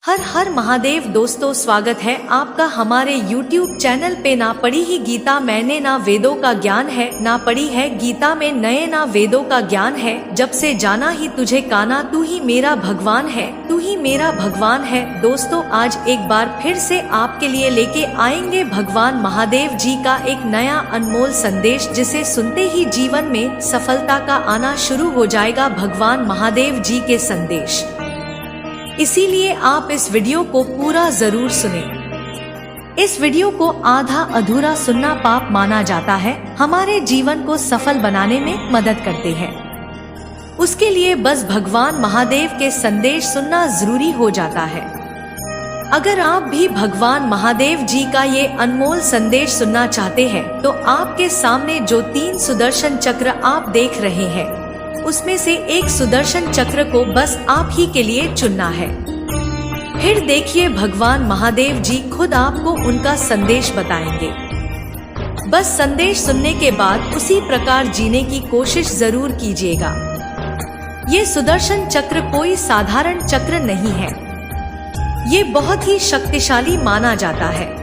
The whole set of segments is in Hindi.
हर हर महादेव। दोस्तों, स्वागत है आपका हमारे YouTube चैनल पे। ना पढ़ी ही गीता मैंने, ना वेदों का ज्ञान है, ना पढ़ी है गीता में नए, ना वेदों का ज्ञान है। जब से जाना ही तुझे काना, तू ही मेरा भगवान है, तू ही मेरा भगवान है। दोस्तों, आज एक बार फिर से आपके लिए लेके आएंगे भगवान महादेव जी का एक नया अनमोल संदेश, जिसे सुनते ही जीवन में सफलता का आना शुरू हो जाएगा। भगवान महादेव जी के संदेश, इसीलिए आप इस वीडियो को पूरा जरूर सुनें। इस वीडियो को आधा अधूरा सुनना पाप माना जाता है, हमारे जीवन को सफल बनाने में मदद करते हैं। उसके लिए बस भगवान महादेव के संदेश सुनना जरूरी हो जाता है। अगर आप भी भगवान महादेव जी का ये अनमोल संदेश सुनना चाहते हैं, तो आपके सामने जो 3 सुदर्शन चक्र आप देख रहे हैं, उसमें से एक सुदर्शन चक्र को बस आप ही के लिए चुनना है। फिर देखिए, भगवान महादेव जी खुद आपको उनका संदेश बताएंगे। बस संदेश सुनने के बाद उसी प्रकार जीने की कोशिश जरूर कीजिएगा। ये सुदर्शन चक्र कोई साधारण चक्र नहीं है, ये बहुत ही शक्तिशाली माना जाता है।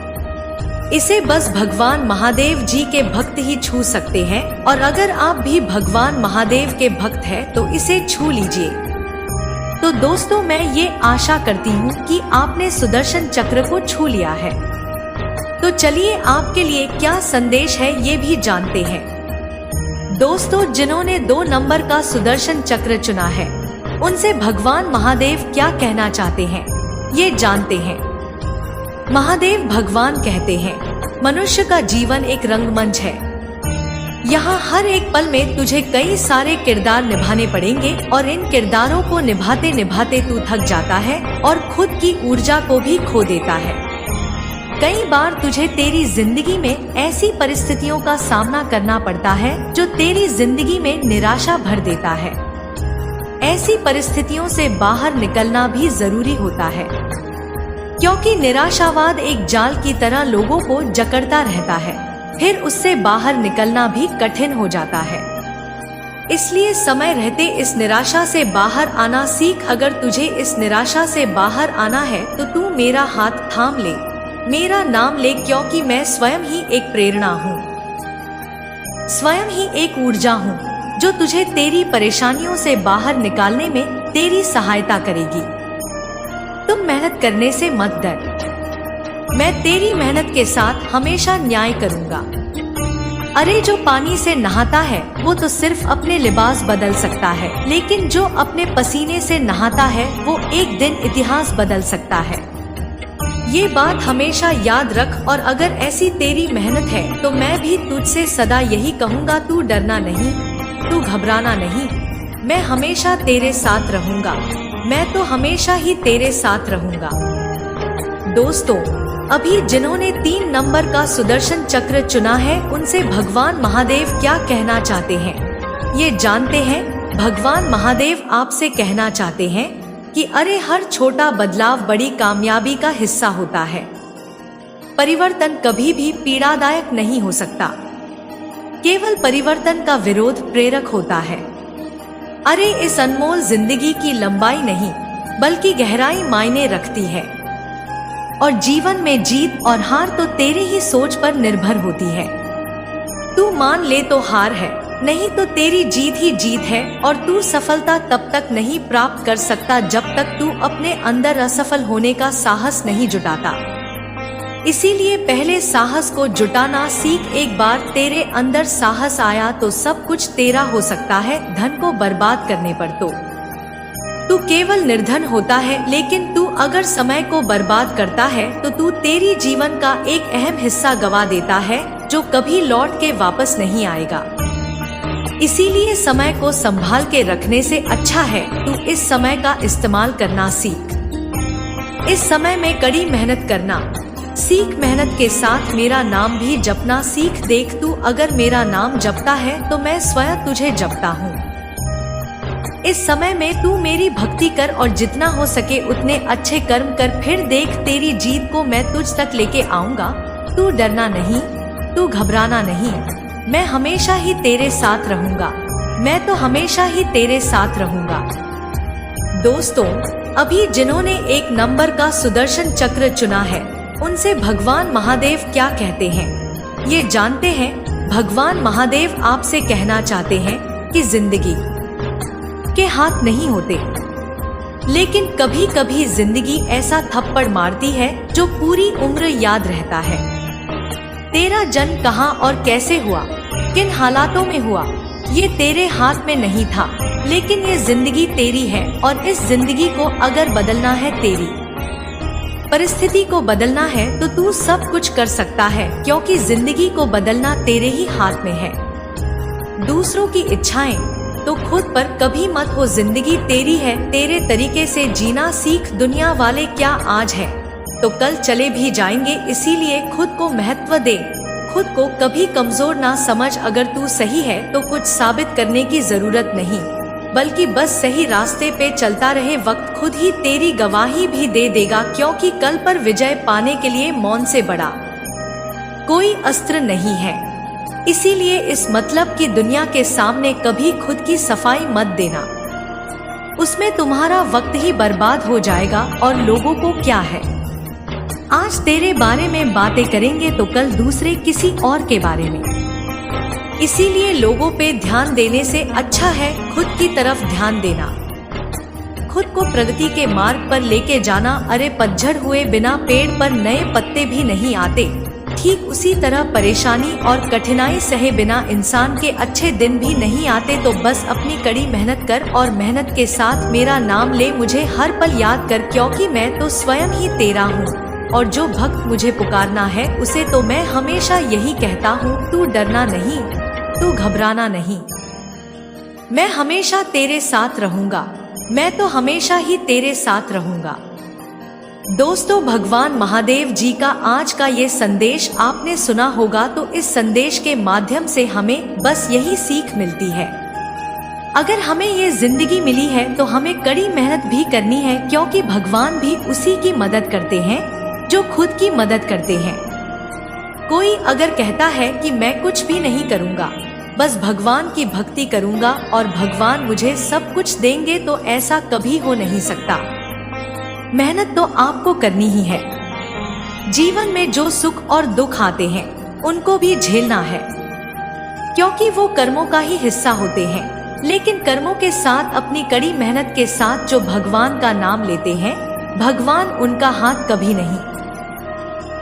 इसे बस भगवान महादेव जी के भक्त ही छू सकते हैं, और अगर आप भी भगवान महादेव के भक्त हैं तो इसे छू लीजिए। तो दोस्तों, मैं ये आशा करती हूँ कि आपने सुदर्शन चक्र को छू लिया है। तो चलिए, आपके लिए क्या संदेश है ये भी जानते हैं। दोस्तों, जिन्होंने 2 नंबर का सुदर्शन चक्र चुना है, उनसे भगवान महादेव क्या कहना चाहते हैं ये जानते हैं। महादेव भगवान कहते हैं, मनुष्य का जीवन एक रंगमंच है। यहाँ हर एक पल में तुझे कई सारे किरदार निभाने पड़ेंगे, और इन किरदारों को निभाते निभाते तू थक जाता है और खुद की ऊर्जा को भी खो देता है। कई बार तुझे तेरी जिंदगी में ऐसी परिस्थितियों का सामना करना पड़ता है जो तेरी जिंदगी में निराशा भर देता है। ऐसी परिस्थितियों से बाहर निकलना भी जरूरी होता है, क्योंकि निराशावाद एक जाल की तरह लोगों को जकड़ता रहता है, फिर उससे बाहर निकलना भी कठिन हो जाता है। इसलिए समय रहते इस निराशा से बाहर आना सीख। अगर तुझे इस निराशा से बाहर आना है तो तू मेरा हाथ थाम ले, मेरा नाम ले, क्योंकि मैं स्वयं ही एक प्रेरणा हूँ, स्वयं ही एक ऊर्जा हूँ, जो तुझे तेरी परेशानियों से बाहर निकालने में तेरी सहायता करेगी। तुम मेहनत करने से मत डर, मैं तेरी मेहनत के साथ हमेशा न्याय करूंगा। अरे, जो पानी से नहाता है वो तो सिर्फ अपने लिबास बदल सकता है, लेकिन जो अपने पसीने से नहाता है वो एक दिन इतिहास बदल सकता है। ये बात हमेशा याद रख। और अगर ऐसी तेरी मेहनत है तो मैं भी तुझसे सदा यही कहूँगा, तू डरना नहीं, तू घबराना नहीं, मैं हमेशा तेरे साथ रहूंगा, मैं तो हमेशा ही तेरे साथ रहूंगा। दोस्तों, अभी जिन्होंने 3 नंबर का सुदर्शन चक्र चुना है, उनसे भगवान महादेव क्या कहना चाहते हैं ये जानते हैं। भगवान महादेव आपसे कहना चाहते हैं कि अरे, हर छोटा बदलाव बड़ी कामयाबी का हिस्सा होता है। परिवर्तन कभी भी पीड़ादायक नहीं हो सकता, केवल परिवर्तन का विरोध प्रेरक होता है। अरे, इस अनमोल जिंदगी की लंबाई नहीं बल्कि गहराई मायने रखती है, और जीवन में जीत और हार तो तेरी ही सोच पर निर्भर होती है। तू मान ले तो हार है, नहीं तो तेरी जीत ही जीत है। और तू सफलता तब तक नहीं प्राप्त कर सकता जब तक तू अपने अंदर असफल होने का साहस नहीं जुटाता। इसीलिए पहले साहस को जुटाना सीख। एक बार तेरे अंदर साहस आया तो सब कुछ तेरा हो सकता है। धन को बर्बाद करने पर तो तू केवल निर्धन होता है, लेकिन तू अगर समय को बर्बाद करता है तो तू तेरी जीवन का एक अहम हिस्सा गवा देता है, जो कभी लौट के वापस नहीं आएगा। इसीलिए समय को संभाल के रखने से अच्छा है तू इस समय का इस्तेमाल करना सीख। इस समय में कड़ी मेहनत करना सीख, मेहनत के साथ मेरा नाम भी जपना सीख। देख, तू अगर मेरा नाम जपता है तो मैं स्वयं तुझे जपता हूँ। इस समय में तू मेरी भक्ति कर और जितना हो सके उतने अच्छे कर्म कर। फिर देख, तेरी जीत को मैं तुझ तक लेके आऊंगा। तू डरना नहीं, तू घबराना नहीं, मैं हमेशा ही तेरे साथ रहूंगा, मैं तो हमेशा ही तेरे साथ रहूंगा। दोस्तों, अभी जिन्होंने 1 नंबर का सुदर्शन चक्र चुना है, उनसे भगवान महादेव क्या कहते हैं, ये जानते हैं। भगवान महादेव आपसे कहना चाहते हैं कि जिंदगी के हाथ नहीं होते, लेकिन कभी कभी जिंदगी ऐसा थप्पड़ मारती है जो पूरी उम्र याद रहता है। तेरा जन्म कहाँ और कैसे हुआ, किन हालातों में हुआ, ये तेरे हाथ में नहीं था, लेकिन ये जिंदगी तेरी है और इस जिंदगी को अगर बदलना है, तेरी परिस्थिति को बदलना है, तो तू सब कुछ कर सकता है, क्योंकि जिंदगी को बदलना तेरे ही हाथ में है। दूसरों की इच्छाएं तो खुद पर कभी मत हो, जिंदगी तेरी है, तेरे तरीके से जीना सीख। दुनिया वाले क्या आज है तो कल चले भी जाएंगे, इसीलिए खुद को महत्व दे। खुद को कभी कमजोर ना समझ। अगर तू सही है तो कुछ साबित करने की जरूरत नहीं, बल्कि बस सही रास्ते पे चलता रहे। वक्त खुद ही तेरी गवाही भी दे देगा, क्योंकि कल पर विजय पाने के लिए मौन से बड़ा कोई अस्त्र नहीं है। इसीलिए इस मतलब की दुनिया के सामने कभी खुद की सफाई मत देना, उसमें तुम्हारा वक्त ही बर्बाद हो जाएगा। और लोगों को क्या है, आज तेरे बारे में बातें करेंगे तो कल दूसरे किसी और के बारे में। इसीलिए लोगों पे ध्यान देने से अच्छा है खुद की तरफ ध्यान देना, खुद को प्रगति के मार्ग पर लेके जाना। अरे पतझड़ हुए बिना पेड़ पर नए पत्ते भी नहीं आते, ठीक उसी तरह परेशानी और कठिनाई सहे बिना इंसान के अच्छे दिन भी नहीं आते। तो बस अपनी कड़ी मेहनत कर और मेहनत के साथ मेरा नाम ले, मुझे हर पल याद कर, क्योंकि मैं तो स्वयं ही तेरा हूँ। और जो भक्त मुझे पुकारना है उसे तो मैं हमेशा यही कहता हूँ, तू डरना नहीं, तू घबराना नहीं, मैं हमेशा तेरे साथ रहूंगा, मैं तो हमेशा ही तेरे साथ रहूंगा। दोस्तों, भगवान महादेव जी का आज का ये संदेश आपने सुना होगा, तो इस संदेश के माध्यम से हमें बस यही सीख मिलती है, अगर हमें ये जिंदगी मिली है तो हमें कड़ी मेहनत भी करनी है, क्योंकि भगवान भी उसी की मदद करते हैं जो खुद की मदद करते हैं। कोई अगर कहता है कि मैं कुछ भी नहीं करूंगा, बस भगवान की भक्ति करूंगा और भगवान मुझे सब कुछ देंगे, तो ऐसा कभी हो नहीं सकता। मेहनत तो आपको करनी ही है। जीवन में जो सुख और दुख आते हैं उनको भी झेलना है, क्योंकि वो कर्मों का ही हिस्सा होते हैं। लेकिन कर्मों के साथ अपनी कड़ी मेहनत के साथ जो भगवान का नाम लेते हैं, भगवान उनका हाथ कभी नहीं